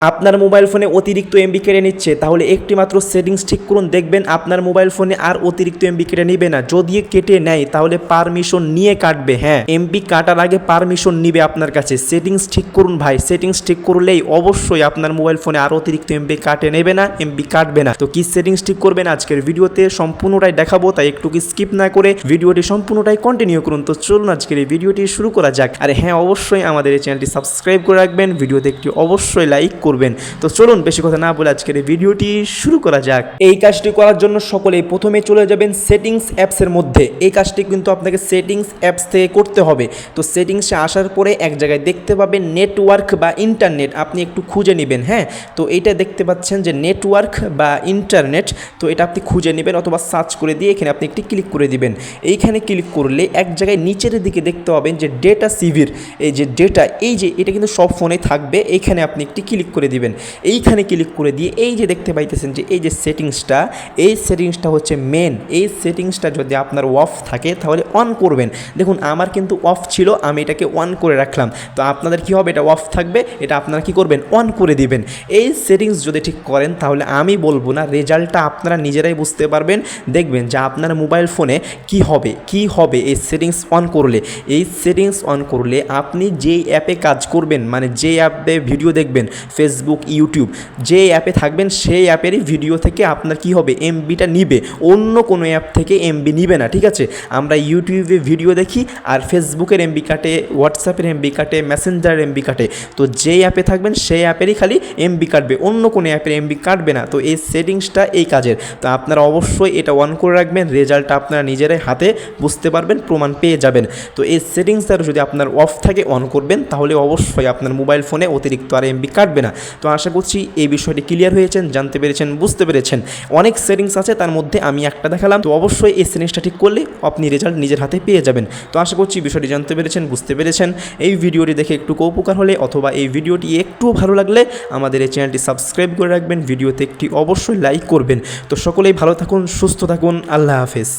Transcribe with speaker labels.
Speaker 1: আপনার মোবাইল ফোনে অতিরিক্ত এমবি কেড়ে নিচ্ছে, তাহলে একটি মাত্র সেটিংস ঠিক করুন, দেখবেন আপনার মোবাইল ফোনে আর অতিরিক্ত এমবি কেটে নেবে না। যদি কেটে নেয় তাহলে পারমিশন নিয়ে কাটবে। হ্যাঁ, এমবি কাটার আগে পারমিশন নিবে আপনার কাছে। সেটিংস ঠিক করুন ভাই, সেটিংস ঠিক করলেই অবশ্যই আপনার মোবাইল ফোনে আর অতিরিক্ত এমবি কাটে নেবে না, এমবি কাটবে না। তো কি সেটিংস ঠিক করবেন আজকের ভিডিওতে সম্পূর্ণটাই দেখাবো, তাই একটু কি স্কিপ না করে ভিডিওটি সম্পূর্ণটাই কন্টিনিউ করুন। তো চলুন আজকের এই ভিডিওটি শুরু করা যাক। আর হ্যাঁ, অবশ্যই আমাদের এই চ্যানেলটি সাবস্ক্রাইব করে রাখবেন, ভিডিওতে একটি অবশ্যই লাইক করবেন। তো চলুন বেশি কথা না বলে আজকের এই ভিডিওটি শুরু করা যাক। এই কাজটি করার জন্য সকলেই প্রথমে চলে যাবেন সেটিংস অ্যাপসের মধ্যে। এই কাজটি কিন্তু আপনাকে সেটিংস অ্যাপস থেকে করতে হবে। তো সেটিংসে আসার পরে এক জায়গায় দেখতে পাবেন নেটওয়ার্ক বা ইন্টারনেট, আপনি একটু খুঁজে নেবেন। হ্যাঁ, তো এইটা দেখতে পাচ্ছেন যে নেটওয়ার্ক বা ইন্টারনেট, তো এটা আপনি খুঁজে নেবেন অথবা সার্চ করে দিয়ে এখানে আপনি একটি ক্লিক করে দিবেন। এইখানে ক্লিক করলে এক জায়গায় নিচের দিকে দেখতে পাবেন যে ডেটা সিভির, এই যে ডেটা, এই যে এটা কিন্তু সব ফোনে থাকবে। এইখানে আপনি একটি ক্লিক করে দিবেন। এইখানে ক্লিক করে দিয়ে এই যে দেখতে পাইতেছেন যে এই যে সেটিংসটা, এই সেটিংসটা হচ্ছে মেন। এই সেটিংসটা যদি আপনার অফ থাকে তাহলে অন করবেন। দেখুন আমার কিন্তু অফ ছিল, আমি এটাকে অন করে রাখলাম। তো আপনাদের কি হবে, এটা অফ থাকবে, এটা আপনারা কি করবেন, অন করে দিবেন। এই সেটিংস যদি ঠিক করেন তাহলে আমি বলবো না, রেজাল্টটা আপনারা নিজেরাই বুঝতে পারবেন। দেখবেন যে আপনার মোবাইল ফোনে কি হবে এই সেটিংস অন করলে। এই সেটিংস অন করলে আপনি যেই অ্যাপে কাজ করবেন, মানে যে অ্যাপে ভিডিও দেখবেন, ফেসবুক, ইউটিউব, যে অ্যাপে থাকবেন সেই অ্যাপেরই ভিডিও থেকে আপনার কি হবে, এমবিটা নিবে। অন্য কোনো অ্যাপ থেকে এমবি নিবে না, ঠিক আছে? আমরা ইউটিউবে ভিডিও দেখি আর ফেসবুকের এমবি কাটে, হোয়াটসঅ্যাপের এমবি কাটে, মেসেঞ্জারের এমবি কাটে। তো যেই অ্যাপে থাকবেন সেই অ্যাপেরই খালি এমবি কাটবে, অন্য কোনো অ্যাপের এমবি কাটবে না। তো এই সেটিংসটা এই কাজের। তো আপনারা অবশ্যই এটা অন করে রাখবেন, রেজাল্টটা আপনারা নিজেরাই হাতে বুঝতে পারবেন, প্রমাণ পেয়ে যাবেন। তো এই সেটিংসটা যদি আপনার অফ থাকে অন করবেন, তাহলে অবশ্যই আপনার মোবাইল ফোনে অতিরিক্ত আর এমবি কাটবে না। তো আশা করছি এই বিষয়টি ক্লিয়ার হয়েছেন, জানতে পেরেছেন, বুঝতে পেরেছেন। অনেক সেটিংস আছে, তার মধ্যে আমি একটা দেখালাম। তো অবশ্যই এই সেটিংসটা ঠিক করলে আপনি রেজাল্ট নিজের হাতে পেয়ে যাবেন। তো আশা করছি বিষয়টি জানতে পেরেছেন, বুঝতে পেরেছেন। এই ভিডিওটি দেখে একটু উপকার হলে অথবা এই ভিডিওটি একটু ভালো লাগলে আমাদের এই চ্যানেলটি সাবস্ক্রাইব করে রাখবেন, ভিডিওতে একটি অবশ্যই লাইক করবেন। তো সকলেই ভালো থাকুন, সুস্থ থাকুন, আল্লাহ হাফেজ।